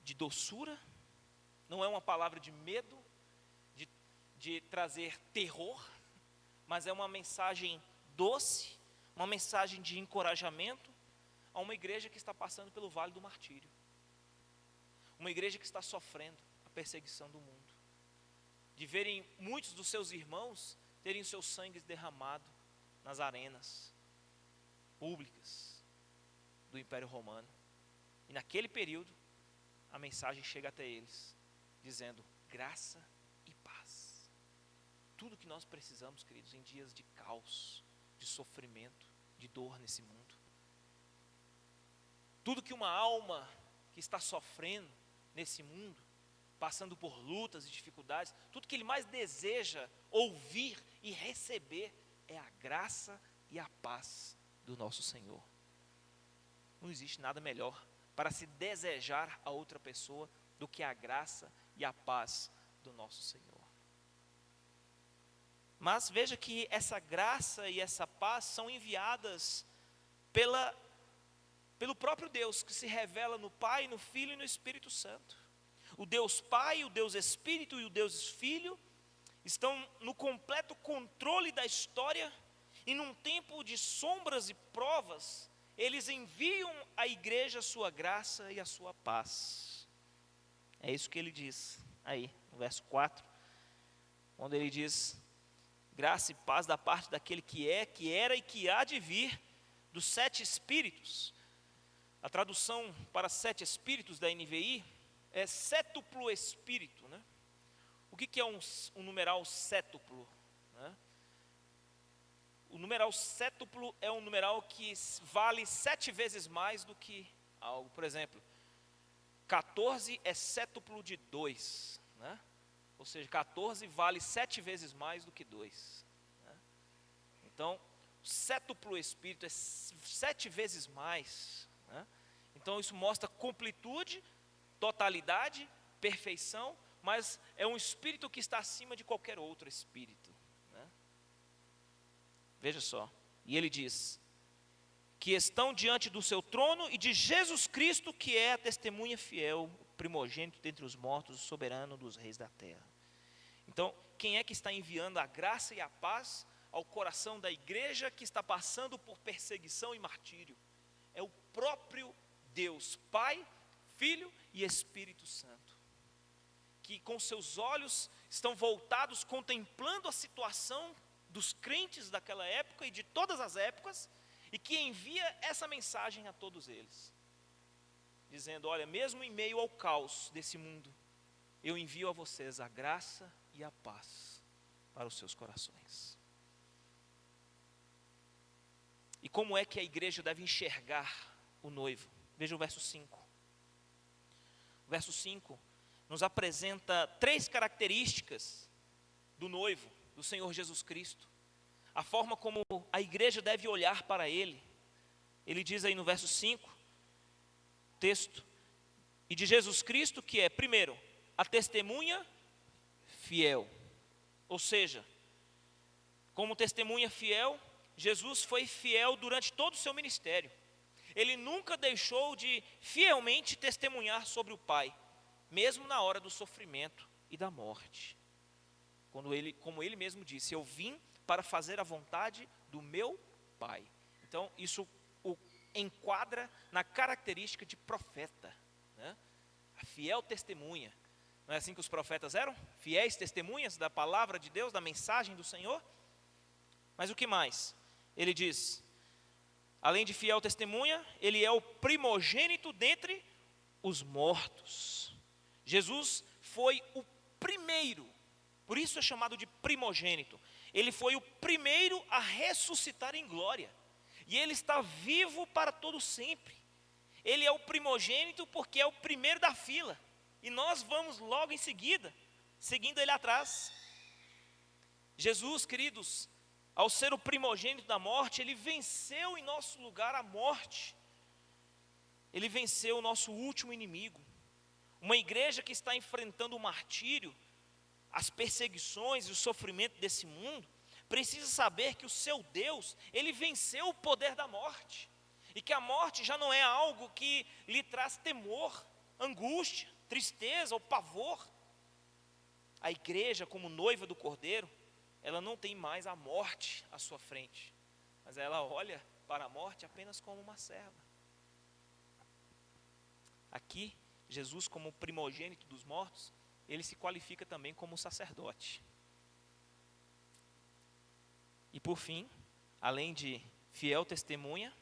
de doçura, não é uma palavra de medo, de trazer terror, mas é uma mensagem doce, uma mensagem de encorajamento a uma igreja que está passando pelo vale do martírio. Uma igreja que está sofrendo a perseguição do mundo. De verem muitos dos seus irmãos terem seus sangues derramados nas arenas públicas do Império Romano. E naquele período, a mensagem chega até eles, dizendo graça e paz. Tudo que nós precisamos, queridos, em dias de caos, de sofrimento, de dor nesse mundo. Tudo que uma alma que está sofrendo nesse mundo, passando por lutas e dificuldades, tudo que ele mais deseja ouvir e receber é a graça e a paz do nosso Senhor. Não existe nada melhor para se desejar a outra pessoa do que a graça e a paz do nosso Senhor. Mas veja que essa graça e essa paz são enviadas pelo próprio Deus, que se revela no Pai, no Filho e no Espírito Santo. O Deus Pai, o Deus Espírito e o Deus Filho estão no completo controle da história, e num tempo de sombras e provas, eles enviam à igreja a sua graça e a sua paz. É isso que ele diz aí, no verso 4, onde ele diz: graça e paz da parte daquele que é, que era e que há de vir, dos 7 espíritos. A tradução para 7 espíritos da NVI é sétuplo espírito, né? O que é um numeral sétuplo, né? O numeral sétuplo é um numeral que vale 7 vezes mais do que algo. Por exemplo, 14 é sétuplo de 2, né? Ou seja, 14 vale 7 vezes mais do que 2, né? Então, sétuplo espírito é 7 vezes mais, né? Então isso mostra completude, totalidade, perfeição, mas é um espírito que está acima de qualquer outro espírito, né? Veja só, e ele diz que estão diante do seu trono e de Jesus Cristo, que é a testemunha fiel, o primogênito dentre os mortos, o soberano dos reis da terra. Então, quem é que está enviando a graça e a paz ao coração da igreja que está passando por perseguição e martírio? É o próprio Deus, Pai, Filho e Espírito Santo, que com seus olhos estão voltados, contemplando a situação dos crentes daquela época e de todas as épocas, e que envia essa mensagem a todos eles, dizendo: olha, mesmo em meio ao caos desse mundo, eu envio a vocês a graça e a paz para os seus corações. E como é que a igreja deve enxergar o noivo? Veja o verso 5. O verso 5 nos apresenta 3 características do noivo, do Senhor Jesus Cristo. A forma como a igreja deve olhar para Ele. Ele diz aí no verso 5, texto, e de Jesus Cristo, que é, primeiro, a testemunha fiel. Ou seja, como testemunha fiel, Jesus foi fiel durante todo o seu ministério. Ele nunca deixou de fielmente testemunhar sobre o Pai, mesmo na hora do sofrimento e da morte. Como ele mesmo disse: eu vim para fazer a vontade do meu Pai. Então, isso o enquadra na característica de profeta, né? A fiel testemunha. Não é assim que os profetas eram? Fiéis testemunhas da palavra de Deus, da mensagem do Senhor. Mas o que mais? Ele diz: além de fiel testemunha, ele é o primogênito dentre os mortos. Jesus foi o primeiro, por isso é chamado de primogênito. Ele foi o primeiro a ressuscitar em glória, e ele está vivo para todo sempre. Ele é o primogênito porque é o primeiro da fila, e nós vamos logo em seguida, seguindo ele atrás. Jesus, queridos, ao ser o primogênito da morte, ele venceu em nosso lugar a morte. Ele venceu o nosso último inimigo. Uma igreja que está enfrentando o martírio, as perseguições e o sofrimento desse mundo, precisa saber que o seu Deus, ele venceu o poder da morte. E que a morte já não é algo que lhe traz temor, angústia, tristeza ou pavor. A igreja, como noiva do Cordeiro, ela não tem mais a morte à sua frente, mas ela olha para a morte apenas como uma serva. Aqui, Jesus, como primogênito dos mortos, ele se qualifica também como sacerdote. E por fim, além de fiel testemunha,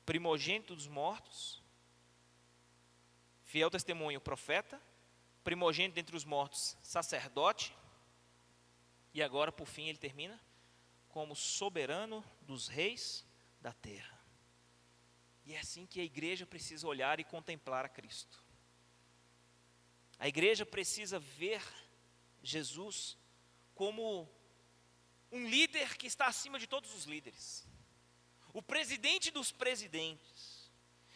primogênito dos mortos, fiel testemunho, profeta, primogênito dentre os mortos, sacerdote, e agora, por fim, ele termina como soberano dos reis da terra. E é assim que a igreja precisa olhar e contemplar a Cristo. A igreja precisa ver Jesus como um líder que está acima de todos os líderes, o presidente dos presidentes,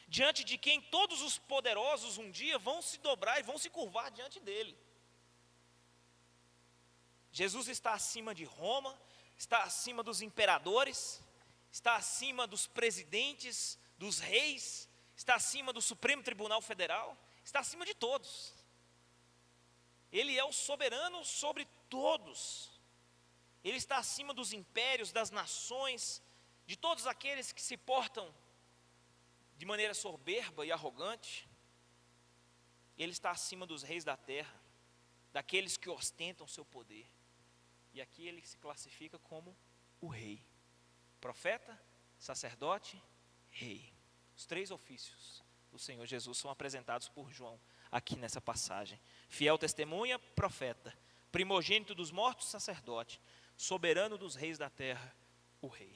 diante de quem todos os poderosos um dia vão se dobrar e vão se curvar diante dele. Jesus está acima de Roma, está acima dos imperadores, está acima dos presidentes, dos reis, está acima do Supremo Tribunal Federal, está acima de todos. Ele é o soberano sobre todos. Ele está acima dos impérios, das nações, de todos aqueles que se portam de maneira soberba e arrogante. Ele está acima dos reis da terra, daqueles que ostentam seu poder. E aqui ele se classifica como o rei. Profeta, sacerdote, rei. Os três ofícios do Senhor Jesus são apresentados por João aqui nessa passagem. Fiel testemunha, profeta. Primogênito dos mortos, sacerdote. Soberano dos reis da terra, o rei.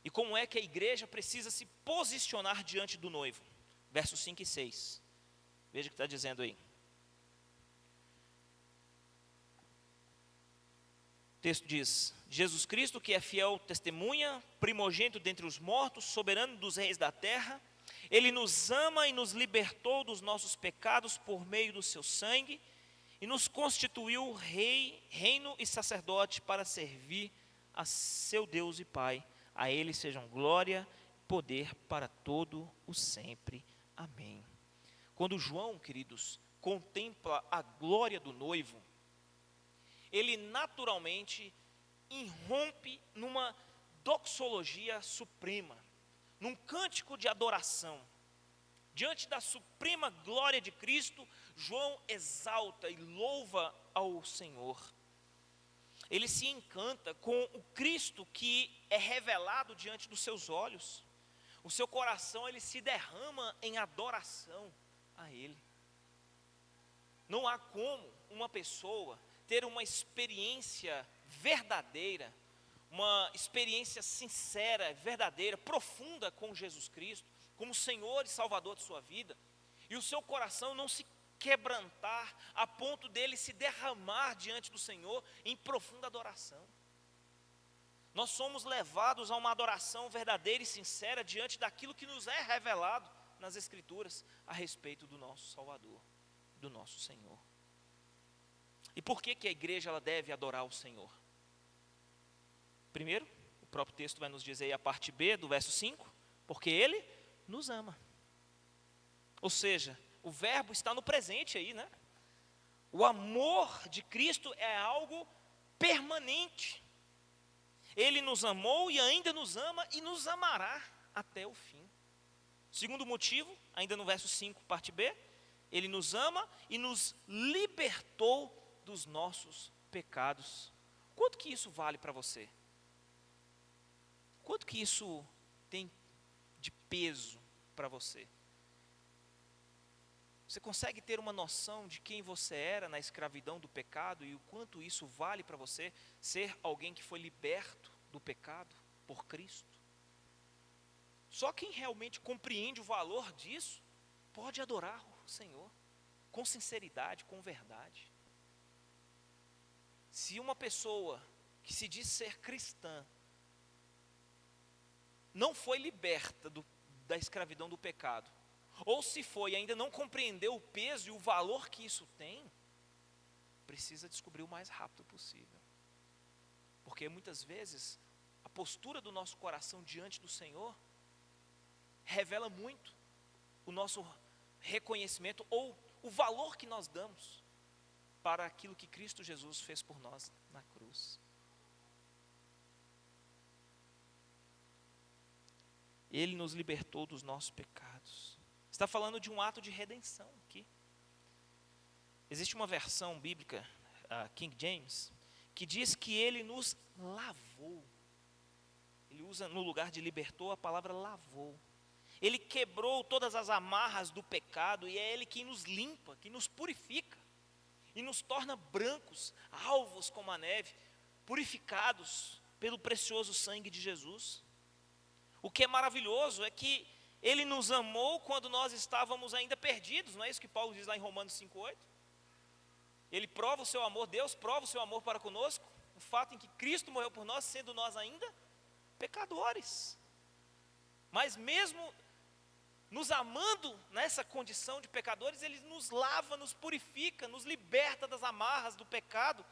E como é que a igreja precisa se posicionar diante do noivo? Versos 5 e 6. Veja o que está dizendo aí. O texto diz: Jesus Cristo, que é fiel testemunha, primogênito dentre os mortos, soberano dos reis da terra, Ele nos ama e nos libertou dos nossos pecados por meio do seu sangue, e nos constituiu reino e sacerdote para servir a seu Deus e Pai. A Ele sejam glória e poder para todo o sempre. Amém. Quando João, queridos, contempla a glória do noivo, ele naturalmente irrompe numa doxologia suprema, num cântico de adoração. Diante da suprema glória de Cristo, João exalta e louva ao Senhor. Ele se encanta com o Cristo que é revelado diante dos seus olhos. O seu coração, ele se derrama em adoração a Ele. Não há como uma pessoa ter uma experiência verdadeira, uma experiência sincera, verdadeira, profunda com Jesus Cristo, como Senhor e Salvador de sua vida, e o seu coração não se quebrantar a ponto dele se derramar diante do Senhor em profunda adoração. Nós somos levados a uma adoração verdadeira e sincera diante daquilo que nos é revelado nas Escrituras a respeito do nosso Salvador, do nosso Senhor. E por que a igreja ela deve adorar o Senhor? Primeiro, o próprio texto vai nos dizer aí a parte B do verso 5, porque Ele nos ama. Ou seja, o verbo está no presente aí, né? O amor de Cristo é algo permanente. Ele nos amou e ainda nos ama e nos amará até o fim. Segundo motivo, ainda no verso 5, parte B, Ele nos ama e nos libertou dos nossos pecados. Quanto que isso vale para você? Quanto que isso tem de peso para você? Você consegue ter uma noção de quem você era na escravidão do pecado e o quanto isso vale para você ser alguém que foi liberto do pecado por Cristo? Só quem realmente compreende o valor disso pode adorar o Senhor com sinceridade, com verdade. Se uma pessoa que se diz ser cristã não foi liberta da escravidão do pecado, ou se foi e ainda não compreendeu o peso e o valor que isso tem, precisa descobrir o mais rápido possível. Porque muitas vezes a postura do nosso coração diante do Senhor revela muito o nosso reconhecimento ou o valor que nós damos para aquilo que Cristo Jesus fez por nós na cruz. Ele nos libertou dos nossos pecados. Está falando de um ato de redenção aqui. Existe uma versão bíblica, King James, que diz que ele nos lavou. Ele usa no lugar de libertou a palavra lavou. Ele quebrou todas as amarras do pecado e é ele que nos limpa, que nos purifica e nos torna brancos, alvos como a neve, purificados pelo precioso sangue de Jesus. O que é maravilhoso é que ele nos amou quando nós estávamos ainda perdidos, não é isso que Paulo diz lá em Romanos 5,8? Ele prova o seu amor, Deus prova o seu amor para conosco, o fato em que Cristo morreu por nós, sendo nós ainda pecadores. Mas mesmo nos amando nessa condição de pecadores, ele nos lava, nos purifica, nos liberta das amarras do pecado.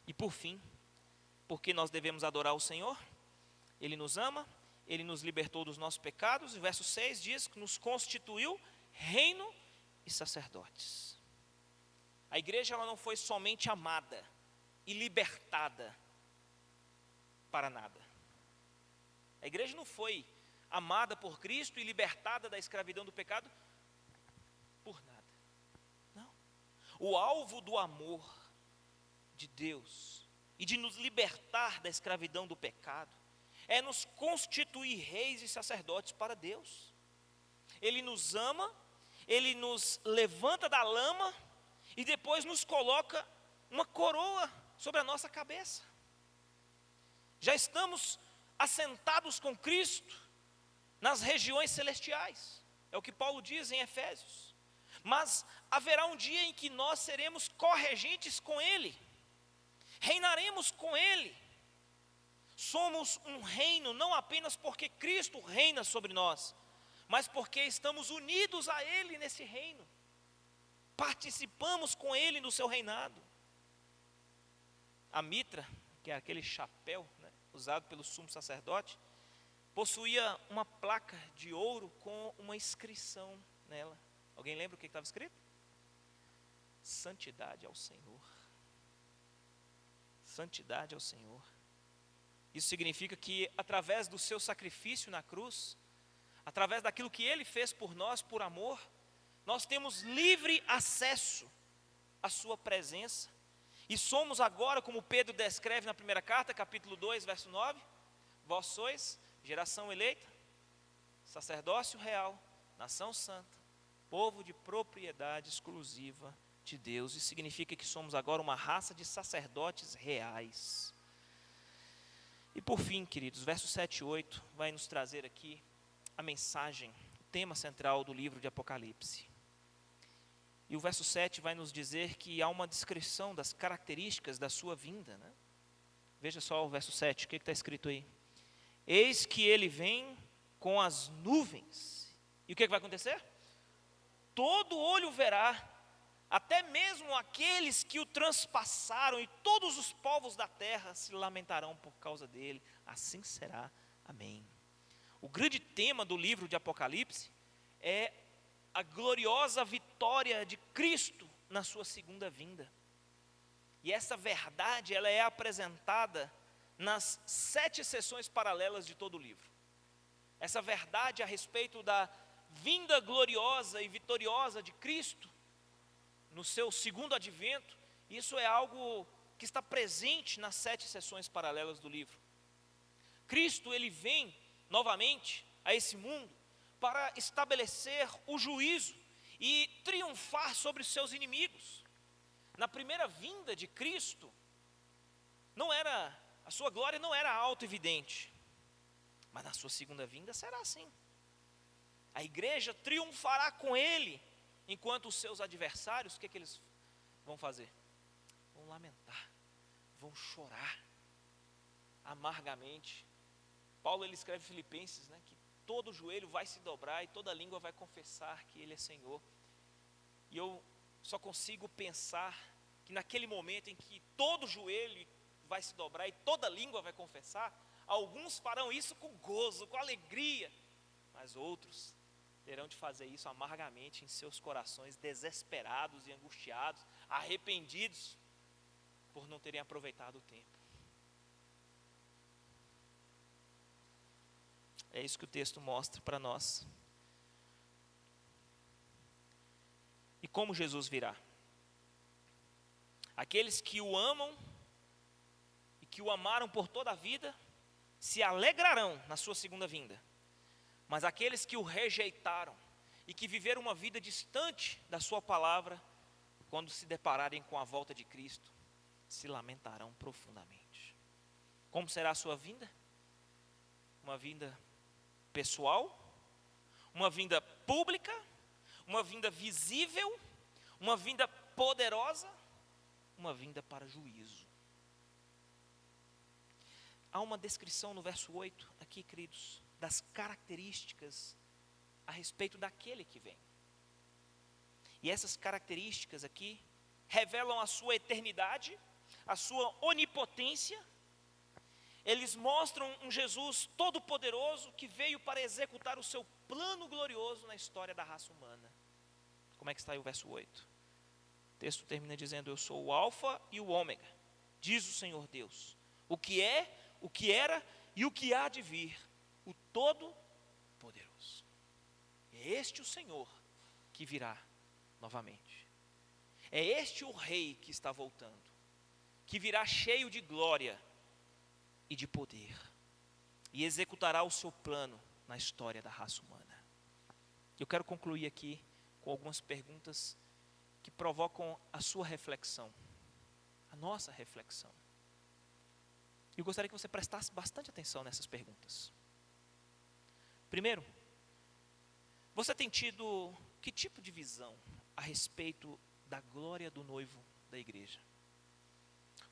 E por fim, porque nós devemos adorar o Senhor? Ele nos ama, ele nos libertou dos nossos pecados, e verso 6 diz que nos constituiu reino e sacerdotes. A igreja ela não foi somente amada e libertada para nada. A igreja não foi amada por Cristo e libertada da escravidão do pecado por nada. Não. O alvo do amor de Deus e de nos libertar da escravidão do pecado é nos constituir reis e sacerdotes para Deus. Ele nos ama, ele nos levanta da lama e depois nos coloca uma coroa sobre a nossa cabeça. Já estamos assentados com Cristo nas regiões celestiais, é o que Paulo diz em Efésios. Mas haverá um dia em que nós seremos corregentes com Ele, reinaremos com Ele. Somos um reino não apenas porque Cristo reina sobre nós, mas porque estamos unidos a Ele nesse reino, participamos com Ele no seu reinado. A mitra, que é aquele chapéu, né, usado pelo sumo sacerdote, possuía uma placa de ouro com uma inscrição nela. Alguém lembra o que estava escrito? Santidade ao Senhor. Santidade ao Senhor. Isso significa que através do seu sacrifício na cruz, através daquilo que Ele fez por nós, por amor, nós temos livre acesso à sua presença. E somos agora, como Pedro descreve na primeira carta, capítulo 2, verso 9, vós sois geração eleita, sacerdócio real, nação santa, povo de propriedade exclusiva de Deus. Isso significa que somos agora uma raça de sacerdotes reais. E por fim, queridos, versos 7 e 8 vai nos trazer aqui a mensagem, o tema central do livro de Apocalipse. E o verso 7 vai nos dizer que há uma descrição das características da sua vinda, né? Veja só o verso 7, o que está escrito aí? Eis que ele vem com as nuvens. E o que vai acontecer? Todo olho verá, até mesmo aqueles que o transpassaram, e todos os povos da terra se lamentarão por causa dele. Assim será. Amém. O grande tema do livro de Apocalipse é a gloriosa vitória de Cristo na sua segunda vinda. E essa verdade, ela é apresentada nas 7 sessões paralelas de todo o livro. Essa verdade a respeito da vinda gloriosa e vitoriosa de Cristo no seu segundo advento, isso é algo que está presente nas 7 sessões paralelas do livro. Cristo, ele vem novamente a esse mundo para estabelecer o juízo e triunfar sobre os seus inimigos. Na primeira vinda de Cristo, a sua glória não era auto-evidente, mas na sua segunda vinda será assim. A igreja triunfará com ele, enquanto os seus adversários, o que eles vão fazer? Vão lamentar, vão chorar amargamente. Paulo ele escreve em Filipenses, né, que todo joelho vai se dobrar e toda língua vai confessar que Ele é Senhor. E eu só consigo pensar que naquele momento em que todo joelho vai se dobrar e toda língua vai confessar, alguns farão isso com gozo, com alegria, mas outros terão de fazer isso amargamente em seus corações, desesperados e angustiados, arrependidos por não terem aproveitado o tempo. É isso que o texto mostra para nós. E como Jesus virá? Aqueles que o amam e que o amaram por toda a vida se alegrarão na sua segunda vinda. Mas aqueles que o rejeitaram e que viveram uma vida distante da sua palavra, quando se depararem com a volta de Cristo, se lamentarão profundamente. Como será a sua vinda? Uma vinda pessoal, uma vinda pública, uma vinda visível, uma vinda poderosa, uma vinda para juízo. Há uma descrição no verso 8, aqui, queridos, das características a respeito daquele que vem. E essas características aqui revelam a sua eternidade, a sua onipotência. Eles mostram um Jesus todo-poderoso que veio para executar o seu plano glorioso na história da raça humana. Como é que está aí o verso 8? O texto termina dizendo: eu sou o alfa e o ômega, diz o Senhor Deus, o que é, o que era e o que há de vir, o todo-poderoso. É este o Senhor que virá novamente. É este o rei que está voltando, que virá cheio de glória e de poder, e executará o seu plano na história da raça humana. Eu quero concluir aqui com algumas perguntas que provocam a sua reflexão, a nossa reflexão. Eu gostaria que você prestasse bastante atenção nessas perguntas. Primeiro, você tem tido que tipo de visão a respeito da glória do noivo da igreja?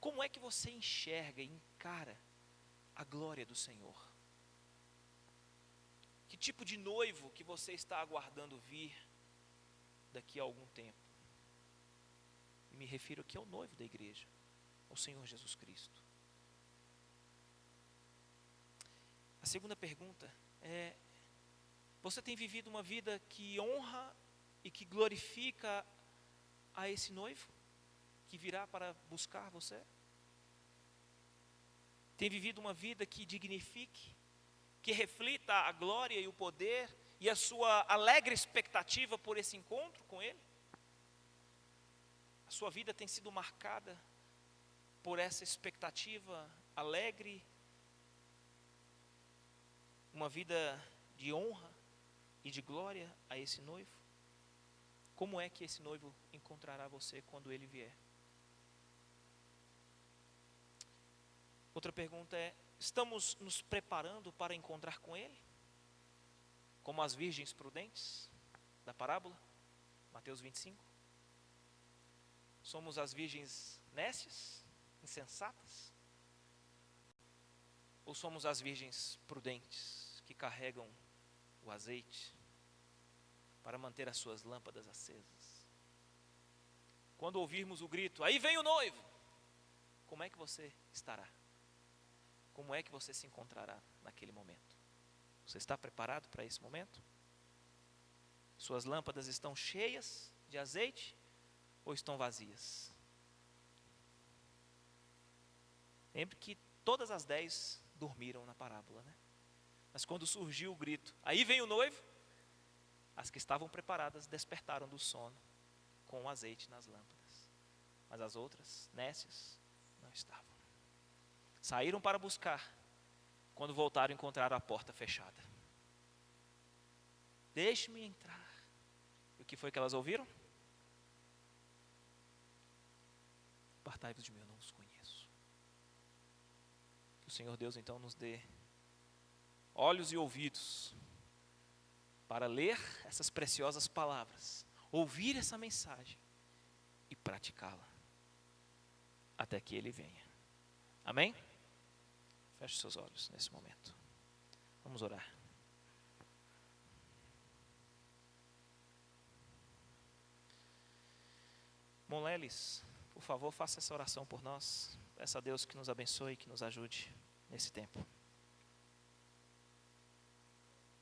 Como é que você enxerga e encara a glória do Senhor? Que tipo de noivo que você está aguardando vir daqui a algum tempo? E me refiro aqui ao noivo da igreja, ao Senhor Jesus Cristo. A segunda pergunta é: você tem vivido uma vida que honra e que glorifica a esse noivo que virá para buscar você? Tem vivido uma vida que dignifique, que reflita a glória e o poder e a sua alegre expectativa por esse encontro com Ele? A sua vida tem sido marcada por essa expectativa alegre, uma vida de honra e de glória a esse noivo? Como é que esse noivo encontrará você quando ele vier? Outra pergunta é: estamos nos preparando para encontrar com ele? Como as virgens prudentes da parábola, Mateus 25? Somos as virgens nécias, insensatas? Ou somos as virgens prudentes que carregam o azeite para manter as suas lâmpadas acesas? Quando ouvirmos o grito: aí vem o noivo, como é que você estará? Como é que você se encontrará naquele momento? Você está preparado para esse momento? Suas lâmpadas estão cheias de azeite ou estão vazias? Lembre que todas as 10 dormiram na parábola, né? Mas quando surgiu o grito: aí vem o noivo, as que estavam preparadas despertaram do sono com o azeite nas lâmpadas. Mas as outras, nécias, não estavam. Saíram para buscar. Quando voltaram, encontraram a porta fechada. Deixe-me entrar. E o que foi que elas ouviram? Apartai-vos de mim, eu não os conheço. Que o Senhor Deus então nos dê olhos e ouvidos para ler essas preciosas palavras, ouvir essa mensagem e praticá-la até que Ele venha. Amém? Feche seus olhos nesse momento. Vamos orar. Monleles, por favor, faça essa oração por nós. Peça a Deus que nos abençoe e que nos ajude nesse tempo.